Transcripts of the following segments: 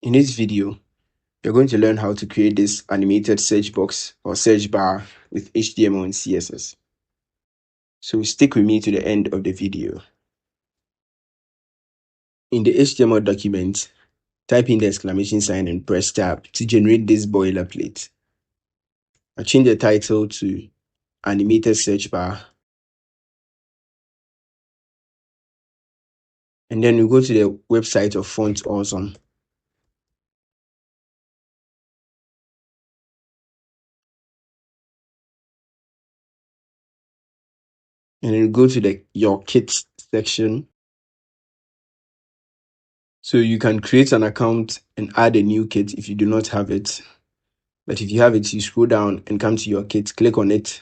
In this video, you're going to learn how to create this animated search box or search bar with HTML and CSS. So stick with me to the end of the video. In the HTML document, type in the exclamation sign and press tab to generate this boilerplate. I'll change the title to animated search bar. And then we go to the website of Font Awesome. And then go to your kits section. So you can create an account and add a new kit if you do not have it. But if you have it, you scroll down and come to your kit, click on it,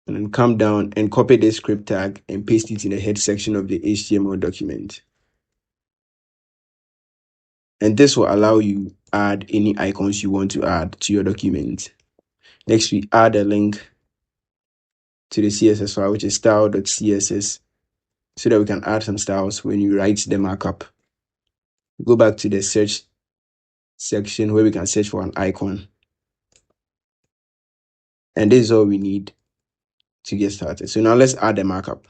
and then come down and copy the script tag and paste it in the head section of the HTML document. And this will allow you add any icons you want to add to your document. Next, we add a link to the CSS file, which is style.css, so that we can add some styles when you write the markup. Go back to the search section where we can search for an icon. And this is all we need to get started. So now let's add the markup.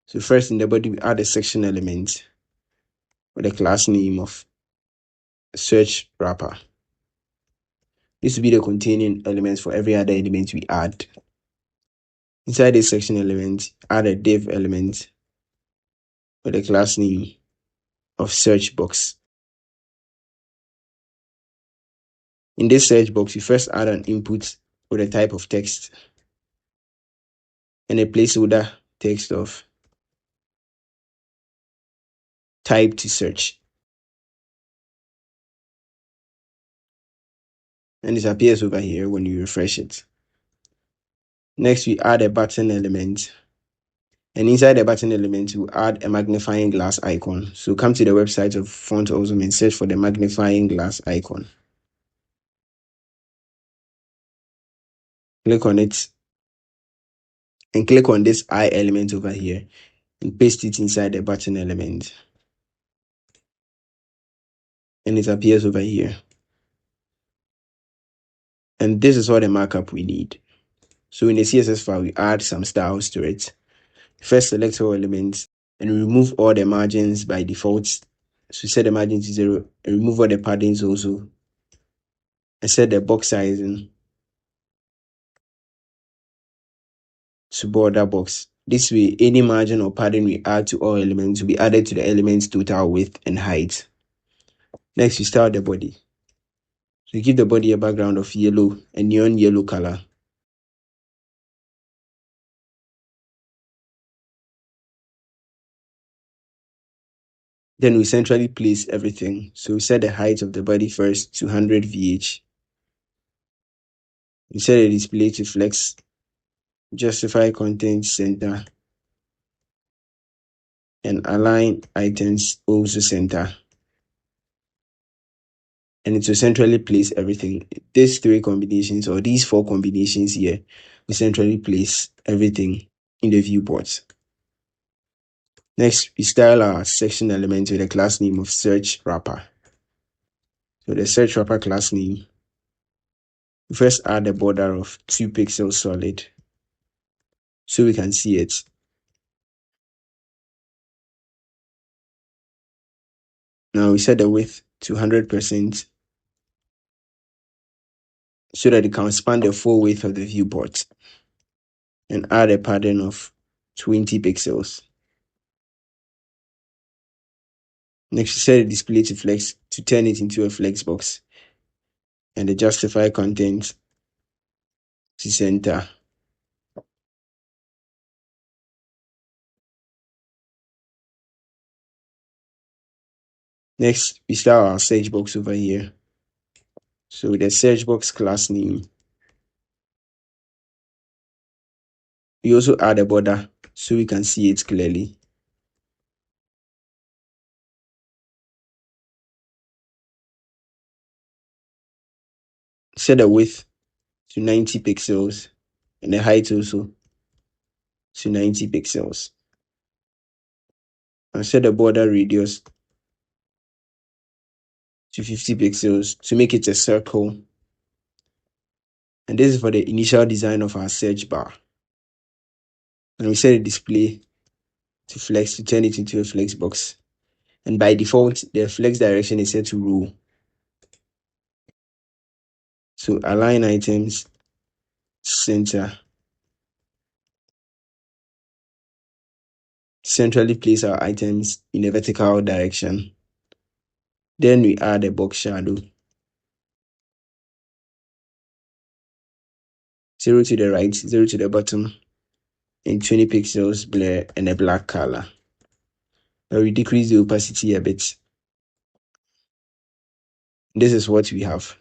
So first in the body, we add a section element with a class name of search wrapper. This will be the containing elements for every other element we add. Inside this section element, add a div element with a class name of search box. In this search box, you first add an input with a type of text and a placeholder text of type to search. And this appears over here when you refresh it. Next, we add a button element. And inside the button element, we'll add a magnifying glass icon. So come to the website of Font Awesome and search for the magnifying glass icon. Click on it and click on this eye element over here and paste it inside the button element. And it appears over here. And this is all the markup we need. So in the CSS file, we add some styles to it. First, select all elements and remove all the margins by default. So set the margin to 0 and remove all the paddings also. And set the box sizing to border box. This way, any margin or padding we add to all elements will be added to the element's total width and height. Next, we style the body. So give the body a background of yellow, a neon yellow color. Then we centrally place everything. So we set the height of the body first to 100 VH. We set the display to flex, justify content center, and align items also center. And it will centrally place everything. These 3 combinations or these 4 combinations here, we centrally place everything in the viewport. Next, we style our section element with a class name of search wrapper. So the search wrapper class name, we first add a border of 2 pixels solid so we can see it. Now we set the width to 100% so that it can span the full width of the viewport, and add a padding of 20 pixels. Next, we set the display to flex to turn it into a flex box, and the justify content to center. Next, we start our search box over here. So with the search box class name, we also add a border so we can see it clearly. Set the width to 90 pixels and the height also to 90 pixels. And set the border radius to 50 pixels to make it a circle. And this is for the initial design of our search bar. And we set the display to flex to turn it into a flex box. And by default, the flex direction is set to row. So align items, center. Centrally place our items in a vertical direction. Then we add a box shadow. 0 to the right, 0 to the bottom, and 20 pixels blur and a black color. Now we decrease the opacity a bit. This is what we have.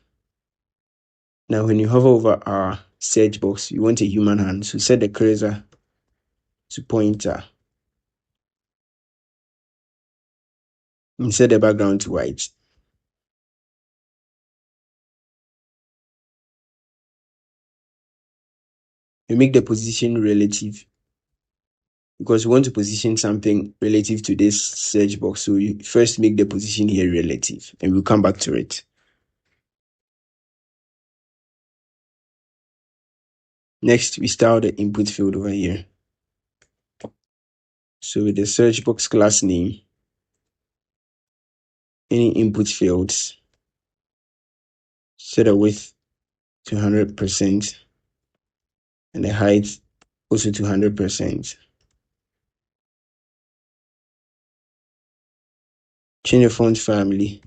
Now when you hover over our search box, you want a human hand. So set the cursor to pointer. And set the background to white. We make the position relative because we want to position something relative to this search box. So you first make the position here relative and we'll come back to it. Next, we style the input field over here. So with the search box class name, any input fields, set the width to 100% and the height also to 100%. Change the font family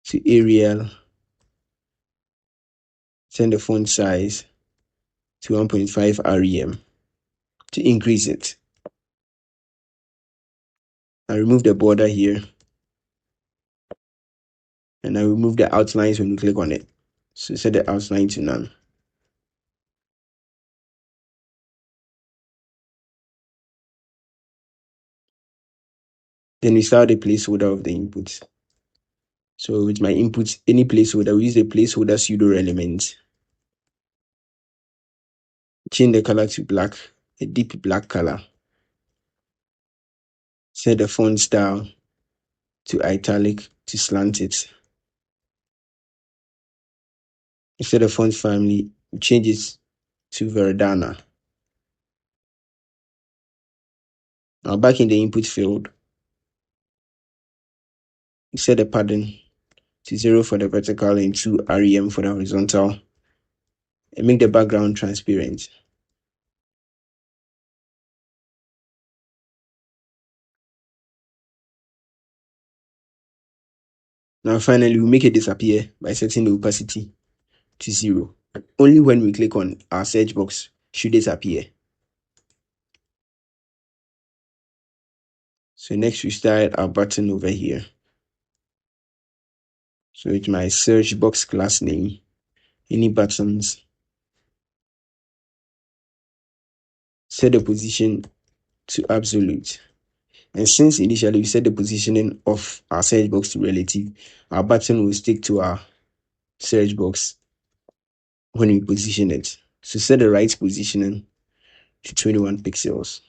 to Arial. Set the font size to 1.5 rem to increase it. I remove the border here and I remove the outlines when you click on it. So set the outline to none. Then we start the placeholder of the input. So with my input, any placeholder, we use the placeholder pseudo element. Change the color to black, a deep black color. Set the font style to italic to slant it. Set the font family, change it to Verdana. Now back in the input field, set the padding to 0 for the vertical and 2 rem for the horizontal, and make the background transparent. Now finally, we make it disappear by setting the opacity to 0. Only when we click on our search box should this appear. So next we start our button over here. So with my search box class name, any buttons, set the position to absolute. And since initially we set the positioning of our search box to relative, our button will stick to our search box when we position it. So set the right positioning to 21 pixels.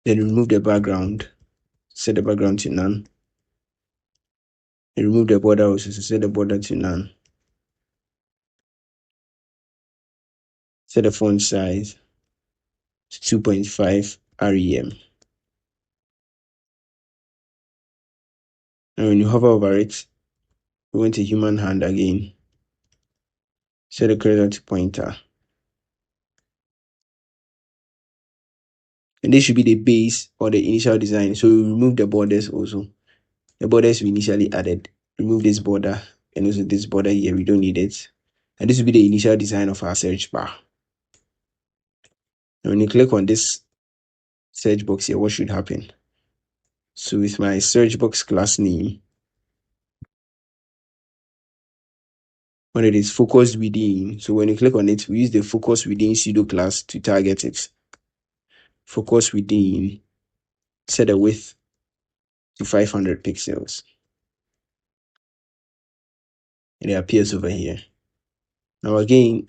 Then remove the background, set the background to none. And remove the border also, so set the border to none. Set the font size to 2.5 rem. And when you hover over it, we want a human hand again. Set the cursor to pointer. And this should be the base or the initial design. So we remove the borders also. The borders we initially added. Remove this border and also this border here. We don't need it. And this will be the initial design of our search bar. And when you click on this search box here, what should happen? So with my search box class name, when it is focused within, so when you click on it, we use the focus within pseudo class to target it. Focus within, set the width to 500 pixels. And it appears over here. Now again,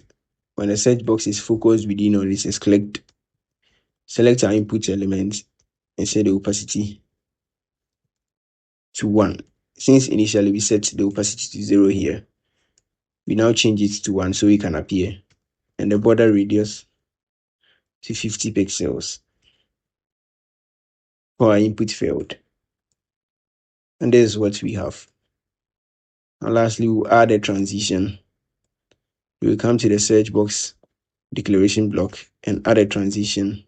when the search box is focused within or it is clicked, select our input element and set the opacity to 1. Since initially we set the opacity to 0 here, we now change it to 1 so it can appear. And the border radius to 50 pixels for our input field. And this is what we have. And lastly, we'll add a transition. We will come to the search box declaration block and add a transition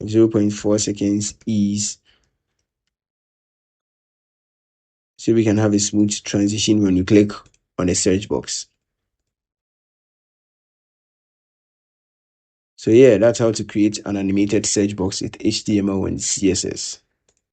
of 0.4 seconds ease, so we can have a smooth transition when you click on the search box. So yeah, that's how to create an animated search box with HTML and CSS.